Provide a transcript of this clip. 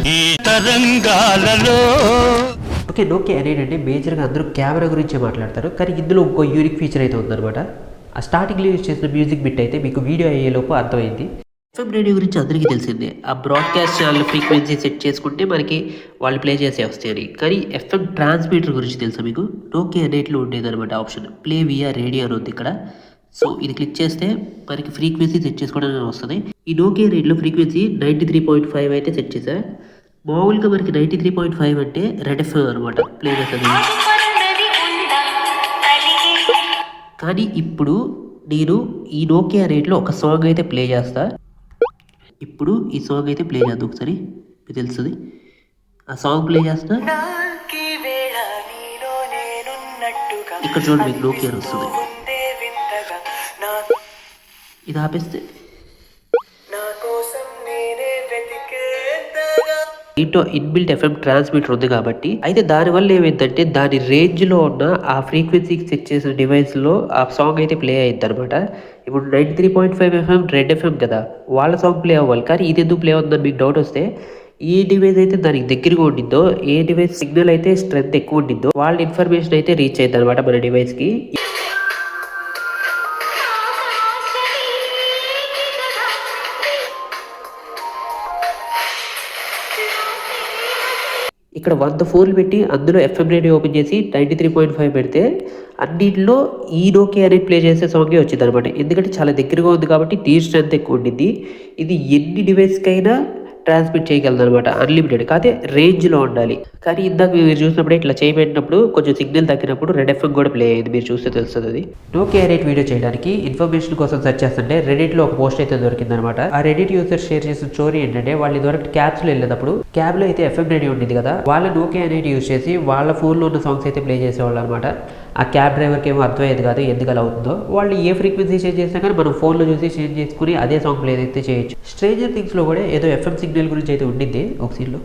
ఈ తరంగాలలో. Okay, Nokia అనేది మేజర్గా అందరూ కెమెరా గురించే మాట్లాడతారు, కానీ ఇందులో ఇంకో యూనిక్ ఫీచర్ అయితే ఉందన్నమాట. ఆ స్టార్టింగ్లో యూజ్ చేసిన మ్యూజిక్ బిట్ అయితే మీకు వీడియో అయ్యేలోపు అర్థమైంది. ఎఫ్ఎం రేడియో గురించి అందరికీ తెలిసిందే. ఆ బ్రాడ్కాస్ట్ ఛానల్ ఫ్రీక్వెన్సీ సెట్ చేసుకుంటే మనకి వాళ్ళు ప్లే చేసే వస్తాయని. కానీ ఎఫ్ఎం ట్రాన్స్మిటర్ గురించి తెలుసా మీకు? నోకియా అన్నిట్లో ఉండేదన్నమాట ఆప్షన్, ప్లే వియా రేడియో అని ఉంది ఇక్కడ. సో ఇది క్లిక్ చేస్తే మనకి ఫ్రీక్వెన్సీ సెట్ చేసుకోవడానికి వస్తుంది. ఈ నోకియా రేడియోలో ఫ్రీక్వెన్సీ 93.5 అయితే సెట్ చేశా. మామూలుగా మనకి 93.5 అంటే రెడ్ ఎఫ్ఎం అనమాట ప్లే చేస్తుంది. కానీ ఇప్పుడు నేను ఈ నోకియా రేట్లో ఒక సాంగ్ అయితే ప్లే చేస్తా. ఇప్పుడు ఈ సాంగ్ అయితే ప్లే చేద్దాం ఒకసారి, మీకు తెలుస్తుంది. ఆ సాంగ్ ప్లే చేస్తా, ఇక్కడ చూడండి మీకు నోకియా వస్తుంది. ఇది ఆపేస్తే దీంట్లో ఇన్బిల్ట్ ఎఫ్ఎం ట్రాన్స్మిటర్ ఉంది కాబట్టి, అయితే దానివల్ల ఏమైందంటే దాని రేంజ్లో ఉన్న ఆ ఫ్రీక్వెన్సీకి సెట్ చేసిన డివైస్లో ఆ సాంగ్ అయితే ప్లే అయ్యింది అనమాట. ఇప్పుడు 93.5 ఎఫ్ఎం రెడ్ ఎఫ్ఎం కదా, వాళ్ళ సాంగ్ ప్లే అవ్వాలి, కానీ ఇది ఎందుకు ప్లే అవుతుందని మీకు డౌట్ వస్తే, ఏ డివైస్ అయితే దానికి దగ్గరగా ఉండిందో, ఏ డివైస్ సిగ్నల్ అయితే స్ట్రెంత్ ఎక్కువ ఉండిందో వాళ్ళ ఇన్ఫర్మేషన్ అయితే రీచ్ అయింది అనమాట మన డివైస్కి. ఇక్కడ 100 ఫోన్లు పెట్టి అందులో ఎఫ్ఎం రేడియో ఓపెన్ చేసి 93.5 పెడితే అన్నింటిలో ఈ నోకియా అనేది ప్లే చేసే సాంగే వచ్చింది అనమాట. ఎందుకంటే చాలా దగ్గరగా ఉంది కాబట్టి దీని స్ట్రెంత్ ఎక్కువ ఉండింది. ఇది ఎన్ని డివైస్కైనా ట్రాన్స్మిట్ చేయగలదు అనమాట, అన్లిమిటెడ్. కాకపోతే రేంజ్లో ఉండాలి. కానీ ఇందాక మీరు చూసినప్పుడు ఇట్లా చేయబెట్టినప్పుడు కొంచెం సిగ్నల్ తగ్గినప్పుడు రెడ్ ఎఫ్ఎం కూడా ప్లే అయ్యింది, మీరు చూస్తే తెలుస్తుంది. అది నోకియా రేట్ వీడియో చేయడానికి ఇన్ఫర్మేషన్ కోసం సెర్చ్ చేస్తుంటే రెడిట్లో ఒక పోస్ట్ అయితే దొరికింది అనమాట. ఆ రెడిట్ యూజర్ షేర్ చేసిన స్టోరీ ఏంటంటే, వాళ్ళు ఇదివరకు క్యాబ్స్లో వెళ్ళినప్పుడు క్యాబ్లో అయితే ఎఫ్ఎం రేడియో ఉండేది కదా, వాళ్ళ నోకియా అనేది యూజ్ చేసి వాళ్ళ ఫోన్లో ఉన్న సాంగ్స్ అయితే ప్లే చేసేవాళ్ళు అనమాట. ఆ క్యాబ్ డ్రైవర్కి ఏమో అర్థమయ్యేది కాదు ఎందుకు అలా అవుతుందో. వాళ్ళు ఏ ఫ్రీక్వెన్సీ చేంజ్ చేసినా కానీ మనం ఫోన్లో చూసి చేంజ్ చేసుకుని అదే సాంగ్ ప్లే అయితే చేయొచ్చు. స్ట్రేంజర్ థింగ్స్లో కూడా ఏదో ఎఫ్ఎం సిగ్నల్ గురించి అయితే ఉండింది ఒక సీన్లో.